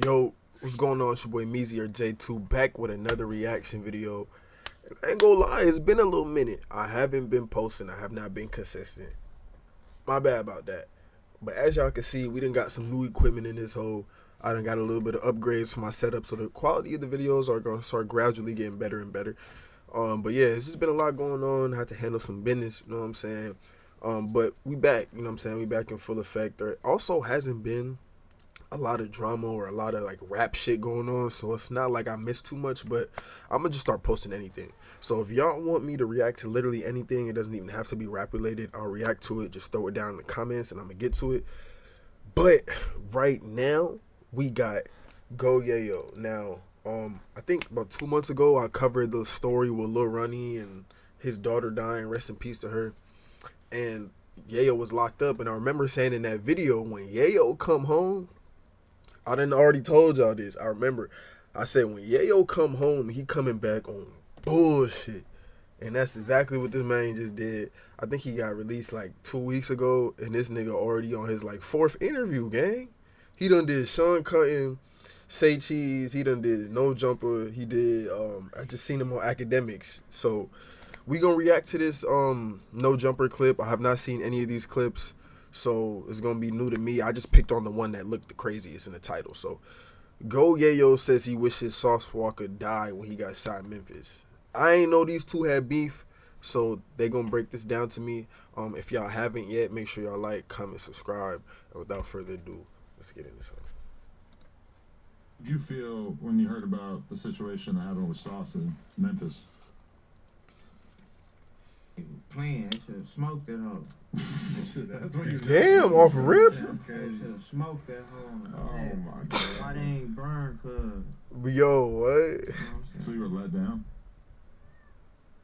Yo, what's going on? It's your boy Meezy or J2 back with another reaction video. I ain't gonna lie, it's been a little minute. I haven't been posting. I have not been consistent. My bad about that. But as y'all can see, we done got some new equipment in this hole. I done got a little bit of upgrades for my setup, so the quality of the videos are gonna start gradually getting better and better. But yeah, it's just been a lot going on. I had to handle some business, you know what I'm saying? But we back, you know what I'm saying? We back in full effect. There also hasn't been a lot of drama or a lot of like rap shit going on, so it's not like I missed too much, but I'm gonna just start posting anything. So if y'all want me to react to literally anything, it doesn't even have to be rap related, I'll react to it. Just throw it down in the comments and I'm gonna get to it. But right now we got Go Yayo. Now I think about 2 months ago I covered the story with Lil Runny and his daughter dying, rest in peace to her. And Yayo was locked up, and I remember saying in that video, when Yayo come home, I done already told y'all this. I remember I said when Yayo come home, he coming back on bullshit. And that's exactly what this man just did. I think he got released like 2 weeks ago, and this nigga already on his like fourth interview, gang. He done did Sean Cutting, Say Cheese, he done did No Jumper, he did I just seen him on Academics. So we gonna react to this No Jumper clip. I have not seen any of these clips, so it's gonna be new to me. I just picked on the one that looked the craziest in the title. So Go Yayo says he wishes Sauce Walker died when he got shot in Memphis. I ain't know these two had beef, so they gonna break this down to me. If y'all haven't yet, make sure y'all like, comment, subscribe. And without further ado, let's get in this one. You feel when you heard about the situation that happened with Sauce in Memphis? Playing, they should have smoked that hoe. That's what you Damn, off rip. That's crazy. They should have smoked that hoe. Oh my god. Why they ain't burned, cuz? Yo, what? You know what I'm saying? So you were let down?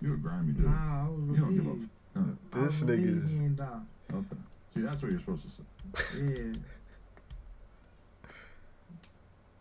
You were grimy, dude. Nah, I was You don't give a relieved. f. This I was relieved nigga's. he ain't die. Okay. See, that's what you're supposed to say. Yeah.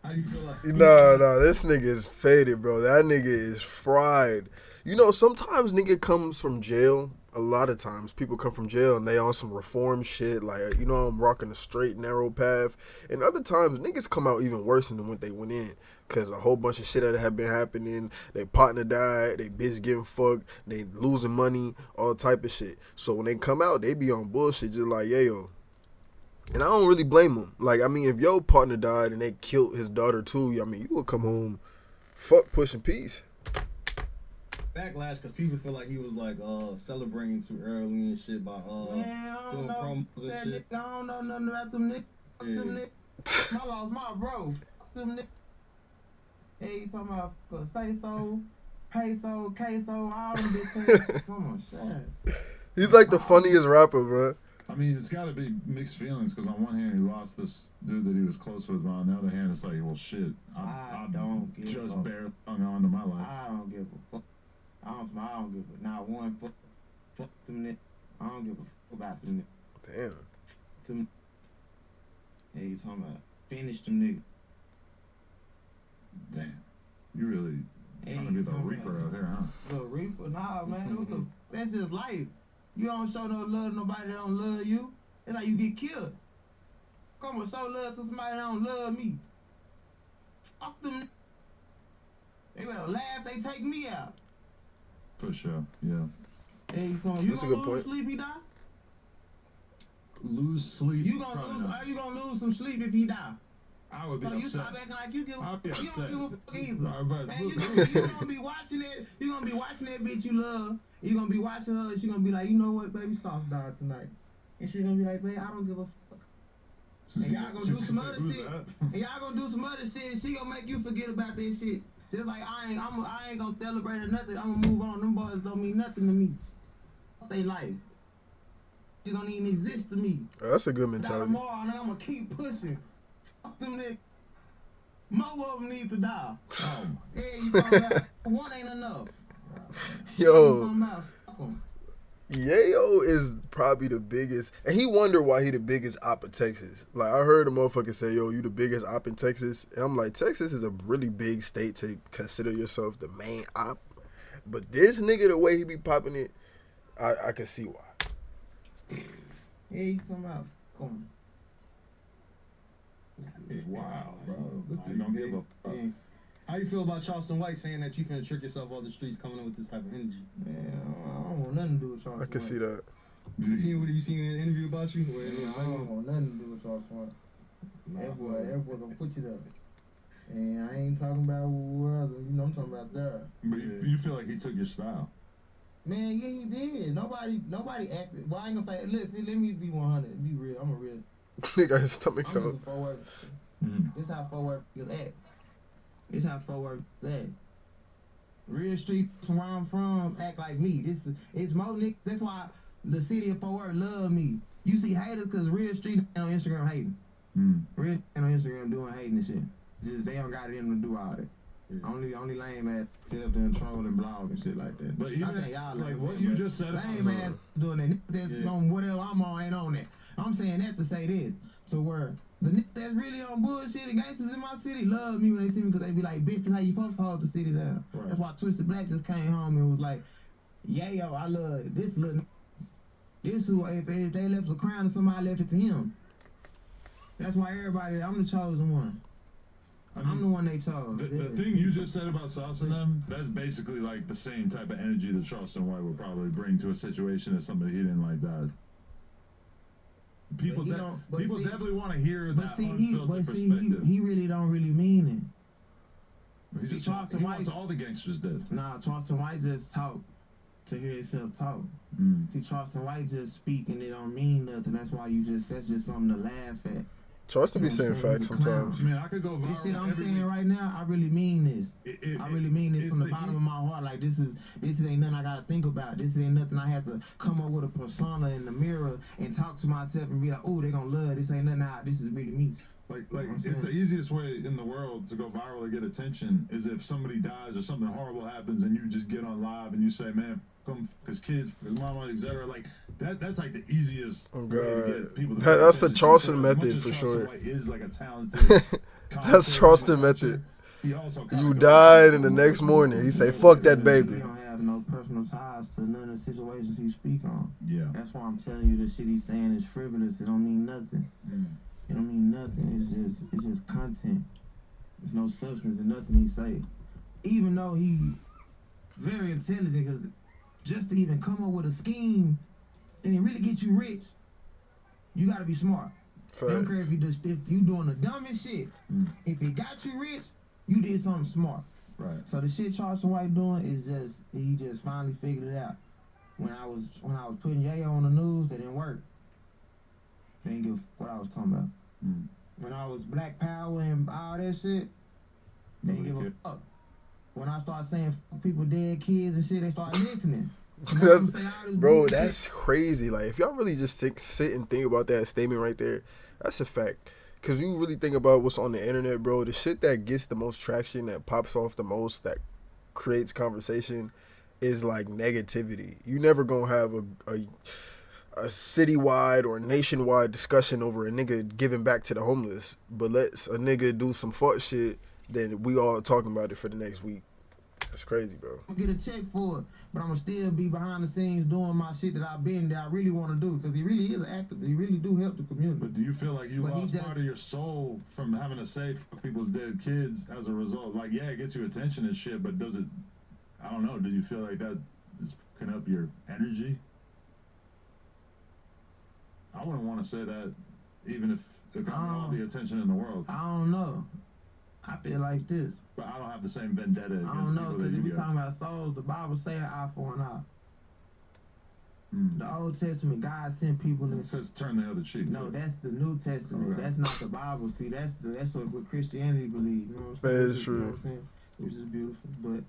How do you feel like? Nah, this nigga is faded, bro. That nigga is fried. You know, sometimes nigga comes from jail. A lot of times people come from jail and they on some reform shit. Like, you know, I'm rocking a straight, narrow path. And other times niggas come out even worse than what they went in. Cause a whole bunch of shit that have been happening. They partner died, they bitch getting fucked, they losing money, all type of shit. So when they come out, they be on bullshit just like Yayo. And I don't really blame them. Like, I mean, if your partner died and they killed his daughter too, I mean, you would come home, fuck pushing peace. Backlash because people feel like he was like celebrating too early and shit by Man, I don't doing know promos that and shit. nigga. I don't know nothing about them niggas. Fuck them niggas. I lost my bro. Fuck them niggas. Hey, you talking about say so, peso, queso, all them bitches. Come on, shit. He's like the funniest rapper, bro. I mean, it's got to be mixed feelings because on one hand he lost this dude that he was close with, but on the other hand it's like, well, shit, I I don't give just a- barely hung on to my life. I don't give a fuck. I don't give a not one fuck. Fuck them niggas. I don't give a fuck about them niggas. Damn. Them. Hey, you talking about finish them niggas. Damn, you really Hey, trying to be the talking reaper about- out here, huh? The reaper, nah, man. What the, that's just life. You don't show no love to nobody that don't love you. That's how you get killed. Come on, show love to somebody that don't love me. Fuck them. They better laugh. They take me out. For sure, yeah. Hey, so you That's a gonna good lose point. sleep? He die. Lose sleep. You gonna probably lose? not. Are you gonna lose some sleep if he die? I would be So you upset. stop acting like you give. I'll be You don't upset. give a fuck either. But Man, you gonna be watching it. You gonna be watching that bitch you love. You gonna be watching her. And she gonna be like, you know what, baby, Sauce died tonight. And she gonna be like, babe, I don't give a fuck. And y'all gonna do some other shit. And y'all gonna do some other shit. And she gonna make you forget about that shit. Just like I ain't gonna celebrate or nothing. I'm gonna move on. Them boys don't mean nothing to me. Fuck they life. They don't even exist to me. That's a good Now mentality. tomorrow, and I'm gonna keep pushing. Fuck them niggas. More of them need to die. Oh my. Hey, you talking about one ain't enough. You Yo, talking about fuck 'em. Yayo is probably the biggest, and he wonder why he the biggest op in Texas. Like, I heard a motherfucker say, yo, you the biggest op in Texas. And I'm like, Texas is a really big state to consider yourself the main op. But this nigga, the way he be popping it, I can see why. Hey, you talking about fuck 'em. He wow, bro. This dude don't give a fuck. Yeah. How you feel about Charleston White saying that you finna trick yourself off the streets coming in with this type of energy? Man, I don't want nothing to do with Charleston I can White. see that. You seen an interview about you? Where I don't want nothing to do with Charleston White. That boy gonna put you there. And I ain't talking about where other, you know, I'm talking about there. But you feel like he took your style. Man, yeah, he did. Nobody acted. Well, I ain't gonna say, listen, let me be 100. Be real. I'm a real. Nigga, his stomach I'm out. just forward. Mm. This how forward is act. This how forward is act. Real streets from where I'm from act like me. It's more niggas. That's why the city of Fort Worth love me. You see haters because real street on Instagram hating. Mm. Real on Instagram doing hating and shit. Just they don't got it in them to do all that. Yeah. Only lame ass sit up there and troll and blog and shit like that. But even y'all like what you just said, lame ass doing that. That's on whatever I'm on ain't on that. I'm saying that to say this. So where the niggas that's really on bullshit, the gangsters in my city love me when they see me because they be like, bitch, this how you supposed to hold the city down. Right. That's why Twisted Black just came home and was like, Yayo, I love this little. This who if they left a crown to somebody left it to him. That's why everybody, I'm the chosen one. I'm the one they chose. The thing you just said about Sauce and them, that's basically like the same type of energy that Charleston White would probably bring to a situation as somebody he didn't like that. People definitely want to hear that unfiltered perspective. He really don't really mean it. He wants all the gangsters dead. Nah, Charleston White just talk to hear himself talk. Mm. See, Charleston White just speak and it don't mean nothing. That's why that's just something to laugh at. Charleston be saying facts sometimes. I mean, I could go viral. This shit I'm saying right now, I really mean this. I really mean this from the bottom of my heart. Like this ain't nothing I gotta think about. This ain't nothing I have to come up with a persona in the mirror and talk to myself and be like, oh, they gonna love this. Ain't nothing out. This is really me. Like it's the easiest way in the world to go viral or get attention is if somebody dies or something horrible happens and you just get on live and you say, man, come his kids, his mama, etc. Like that's like the easiest way to get people to that's the Charleston method for sure. Is like a talented that's Charleston method. You died and the next morning he say, fuck that baby. He don't have no personal ties to none of the situations he speak on. Yeah. That's why I'm telling you the shit he's saying is frivolous. It don't mean nothing. Mm. It don't mean nothing. It's just content. There's no substance in nothing he say. Even though he very intelligent, because just to even come up with a scheme and it really get you rich, you gotta be smart. I don't care if you doing the dumbest shit. Mm. If it got you rich, you did something smart. Right. So the shit Charleston White doing is he just finally figured it out. When I was putting Yayo on the news, it didn't work. They didn't give what I was talking about. Mm. When I was Black Power and all that shit, they didn't give a fuck. When I started saying fuck people, dead kids and shit, they started listening. Bro, that's crazy. Like, if y'all really just sit and think about that statement right there, that's a fact. Because you really think about what's on the internet, bro, the shit that gets the most traction, that pops off the most, that creates conversation is like negativity. You never gonna have a citywide or nationwide discussion over a nigga giving back to the homeless. But let's a nigga do some fuck shit, then we all talking about it for the next week. That's crazy, bro. I'm gonna get a check for it, but I'm gonna still be behind the scenes doing my shit that I really want to do, because he really is an activist. He really do help the community. But do you feel like you lost part of your soul from having to say fuck people's dead kids as a result? Like, yeah, it gets you attention and shit, but does it, I don't know, do you feel like that is fucking up your energy? I wouldn't want to say that even if it got me all the attention in the world. I don't know. I feel like this. But I don't have the same vendetta against I don't know, people because that you we get. talking about souls. The Bible say an eye for an eye. Mm. The Old Testament, God sent people. It says turn the other cheek. No, too. that's the New Testament. Okay. That's not the Bible. See, that's what Christianity believes. You know what I'm That saying? is true. You know what I'm saying? Which is beautiful. But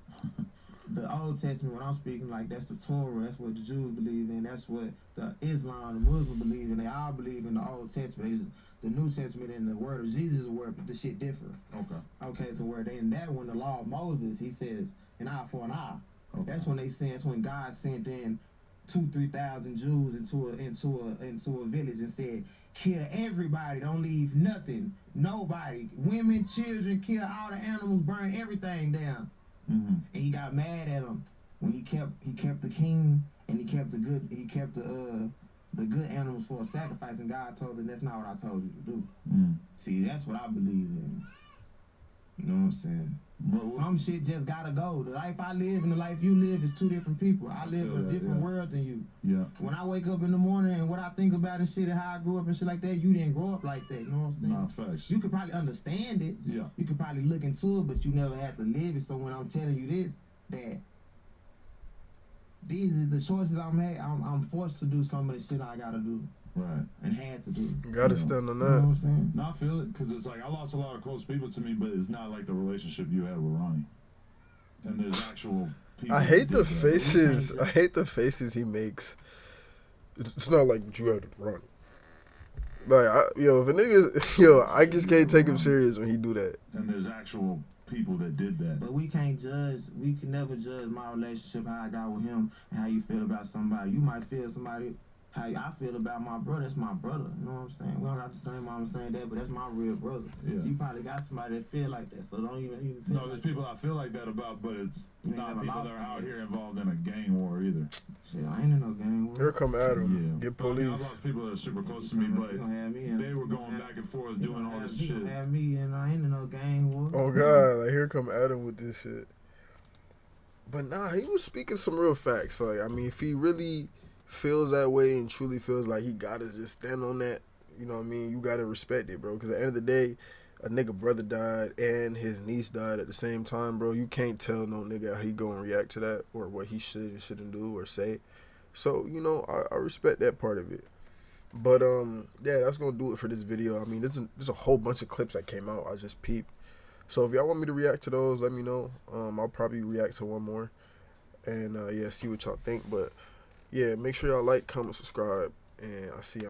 the Old Testament, when I'm speaking, like, that's the Torah. That's what the Jews believe in. That's what the Islam, the Muslims believe in. They all believe in the Old Testament. The New Testament and the word of Jesus is a word, but the shit differ. Okay, so where they in that one, the law of Moses, he says an eye for an eye. Okay. That's when God sent in 2,000-3,000 Jews into a village and said, kill everybody, don't leave nothing, nobody, women, children, kill all the animals, burn everything down. Mm-hmm. And he got mad at him when he kept the king and he kept the the good animals for a sacrifice, and God told them that's not what I told you to do. Mm. See, that's what I believe in. You know what I'm saying? Some shit just gotta go. The life I live and the life you live is two different people. I live in a different world than you. Yeah. When I wake up in the morning and what I think about and shit and how I grew up and shit like that, you didn't grow up like that. You know what I'm saying? Nah, facts. You could probably understand it. Yeah. You could probably look into it, but you never had to live it. So when I'm telling you this, that these is the choices I'm forced to do some of the shit I gotta do. Right. And had to do. You gotta stand on that. You know what I'm saying? No, I feel it, because it's like I lost a lot of close people to me, but it's not like the relationship you had with Ronnie. And there's actual people. I hate the that did that. faces. I hate the faces he makes. It's not like you had to run. Like, if a nigga, I just can't take him serious when he do that. And there's actual people that did that. But we can't judge. We can never judge my relationship, how I got with him, and how you feel about somebody. You might feel somebody. How I feel about my brother, that's my brother. You know what I'm saying? We don't got the same mama saying that, but that's my real brother. Yeah. You probably got somebody that feel like that, so don't even feel No, there's people I feel like that about, but it's not people that are out here involved in a gang war either. Shit, I ain't in no gang war. Here come Adam. Yeah. Get I mean, police. I lost people that are super close to me, but they were going back and forth doing all this shit. You have me, and I ain't in no gang war. Oh God! Like, here come Adam with this shit. But nah, he was speaking some real facts. Like, I mean, if he really feels that way and truly feels like he gotta just stand on that, you know what I mean? You gotta respect it, bro. Because at the end of the day, a nigga brother died and his niece died at the same time, bro. You can't tell no nigga how he go and react to that or what he should and shouldn't do or say. So, you know, I respect that part of it. But yeah, that's gonna do it for this video. I mean, there's a whole bunch of clips that came out. I just peeped. So if y'all want me to react to those, let me know. I'll probably react to one more and yeah, see what y'all think. But yeah, make sure y'all like, comment, subscribe, and I'll see y'all.